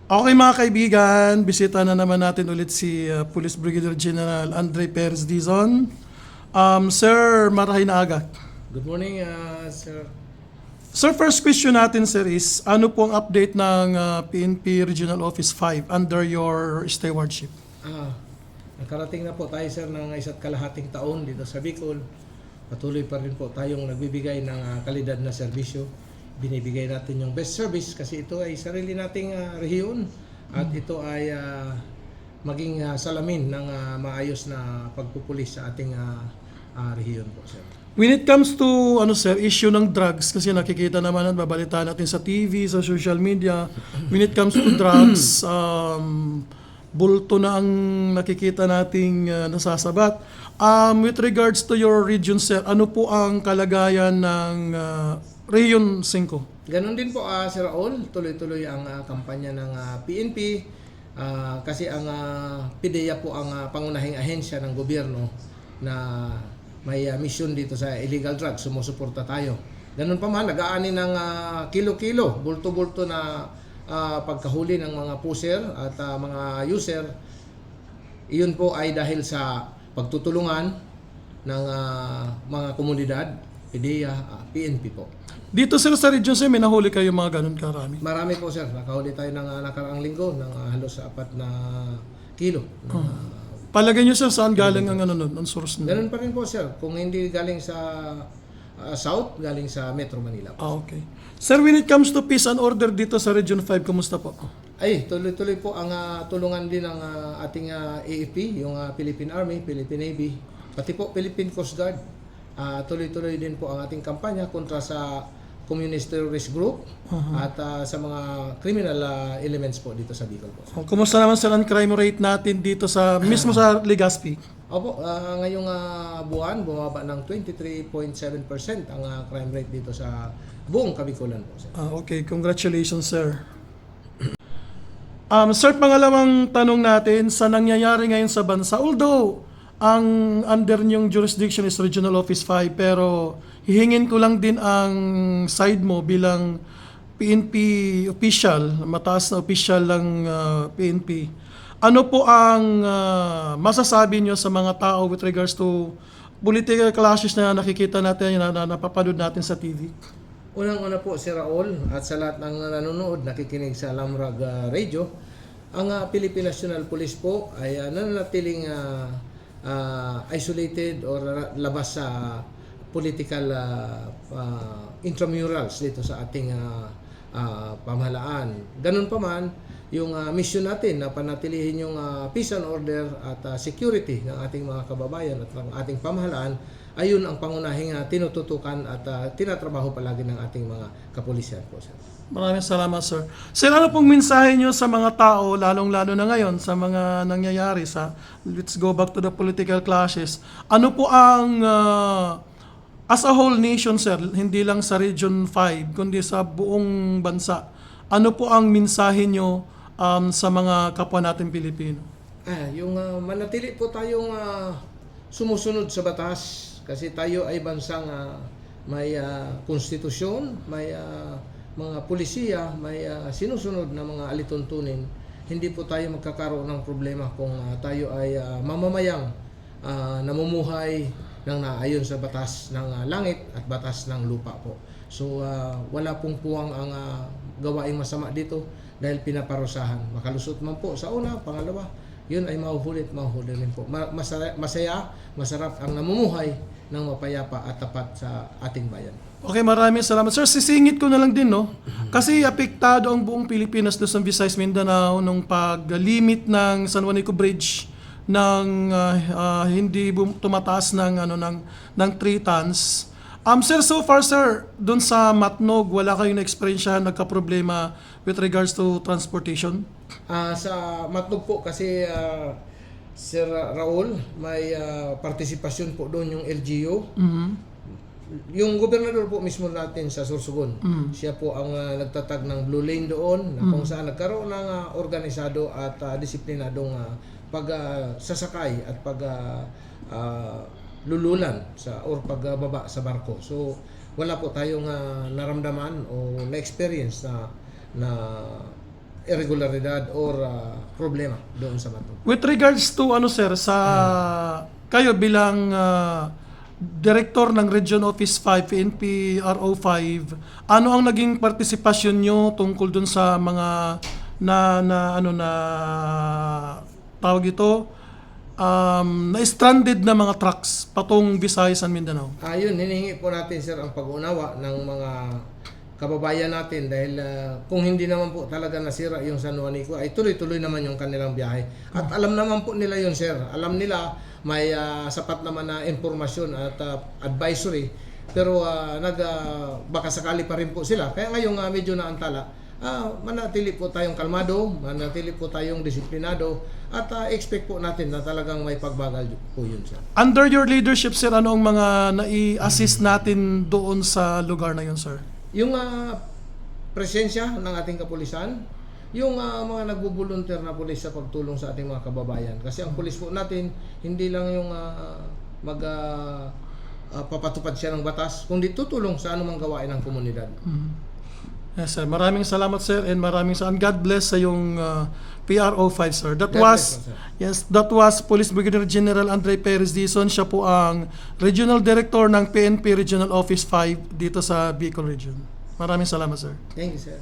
Okay mga kaibigan, bisita na naman natin ulit si Police Brigadier General Andre Perez Dizon. Sir, marahay na aga. Good morning, sir. Sir, first question natin sir is, ano po ang update ng PNP Regional Office 5 under your stewardship? Nakarating na po tayo, sir, ng 1.5 taon dito sa Bicol. Patuloy pa rin po tayong nagbibigay ng kalidad na serbisyo. Binibigay natin yung best service kasi ito ay sarili nating rehiyon at ito ay maging salamin ng maayos na pagpupulis sa ating rehiyon po, sir. When it comes to sir, issue ng drugs, kasi nakikita naman at babalita natin sa TV, sa social media, when it comes to drugs, bulto na ang nakikita nating nasasabat. With regards to your region, sir, ano po ang kalagayan ng Region 5? Ganon din po, Sir Raul, tuloy-tuloy ang kampanya ng PNP kasi ang PDEA po ang pangunahing ahensya ng gobyerno na may misyon dito sa illegal drugs, sumusuporta tayo. Ganun pa man, nag-aani ng kilo-kilo, bulto-bulto na pagkahuli ng mga pusher at mga user. Iyon po ay dahil sa pagtutulungan ng mga komunidad, PDEA, PNP po. Dito sir sa region sir, may nahuli kayo mga ganun karami? Marami po, sir. Nakahuli tayo ng nakaraang linggo ng halos 4 na kilo. Palagay nyo sir, saan galing ang ang source nyo? Ganun pa rin po, sir. Kung hindi galing sa South, galing sa Metro Manila po. Okay. Sir, when it comes to peace and order dito sa Region 5, kumusta po? Ay, tuloy-tuloy po ang tulungan din ng ating AFP, yung Philippine Army, Philippine Navy, pati po Philippine Coast Guard. Tuloy-tuloy din po ang ating kampanya kontra sa communist terrorist group at sa mga criminal elements po dito sa Bicol po. Kumusta naman sir ang crime rate natin dito sa mismo sa Legazpi? Opo, ngayong buwan bumaba ng 23.7% ang crime rate dito sa buong Kabicolan po, sir. Okay, congratulations sir. Sir, pangalawang tanong natin sa nangyayari ngayon sa bansa. Although ang under niyong jurisdiction is Regional Office 5, pero hihingin ko lang din ang side mo bilang PNP official, mataas na official ng PNP. Ano po ang masasabi niyo sa mga tao with regards to political clashes na nakikita natin, na napapanood natin sa TV? Unang-una po, Sir Raul, at sa lahat ng nanonood, nakikinig sa Lamrag Radio, ang Philippine National Police po ay nananatiling isolated or labas sa political intramurals dito sa ating pamahalaan. Ganun pa man, yung mission natin na panatilihin yung peace and order at security ng ating mga kababayan at ng ating pamahalaan, ayun ang pangunahing tinututukan at tinatrabaho palagi ng ating mga kapulisyan po, sir. Maraming salamat, sir. Sir, ano pong mensahe nyo sa mga tao, lalong-lalo na ngayon, sa mga nangyayari sa, let's go back to the political clashes. Ano po ang, as a whole nation, sir, hindi lang sa Region 5, kundi sa buong bansa, ano po ang mensahe nyo sa mga kapwa natin Pilipino? Yung manatili po tayong sumusunod sa batas kasi tayo ay bansang may konstitusyon, may mga pulisiya, may sinusunod na mga alituntunin. Hindi po tayo magkakaroon ng problema kung tayo ay mamamayang namumuhay ng naayon sa batas ng langit at batas ng lupa po. So wala pong puwang ang gawaing masama dito dahil pinaparusahan. Makalusot man po sa una, pangalawa, yun ay mahuhuli rin po. Masaya, masarap ang namumuhay ng mapayapa at tapat sa ating bayan. Okay, maraming salamat. Sir, sisingit ko na lang din, no? Kasi apektado ang buong Pilipinas, Luzon, Visayas, Mindanao nung pag-limit ng San Juanico Bridge ng hindi tumataas ng 3 tons. Sir, so far, sir, doon sa Matnog, wala kayong na-experiensyahan, nagka-problema with regards to transportation? Sa Matnog po kasi Sir Raul, may partisipasyon po doon yung LGU. Yung gobernador po mismo natin sa Sorsogon, siya po ang nagtatag ng Blue Lane doon, na kung saan nagkaroon ng organisado at disiplinadong pagsasakay at lululan sa or pagbaba sa barko. So wala po tayong naramdaman o na-experience na irregularidad or problema doon sa bato. With regards to ano sir, sa kayo bilang Director ng Region Office 5, PNP RO 5, ano ang naging partisipasyon nyo tungkol dun sa mga na tawag ito, na stranded na mga trucks patong Visayas and Mindanao? Ayun, hinihingi po natin sir ang pag-unawa ng mga kababayan natin dahil kung hindi naman po talaga nasira yung San Juanico ay tuloy-tuloy naman yung kanilang biyahe. At alam naman po nila yun sir. Alam nila may sapat naman na informasyon at advisory pero baka sakali pa rin po sila. Kaya ngayong medyo naantala, manatili po tayong kalmado, manatili po tayong disiplinado at expect po natin na talagang may pagbagal po yun sir. Under your leadership sir, ano ang mga nai-assist natin doon sa lugar na yun sir? Yung presensya ng ating kapulisan, yung mga nagbo-volunteer na pulis sa pagtulong sa ating mga kababayan. Kasi ang pulis po natin, hindi lang yung papatupad siya ng batas, kundi tutulong sa anumang gawain ng komunidad. Yes sir, maraming salamat sir and God bless sa yung PRO 5 sir. That God was bless, sir. yes, that was Police Brigadier General Andre Perez Dizon. Siya po ang Regional Director ng PNP Regional Office 5 dito sa Bicol Region. Maraming salamat sir. Thank you sir.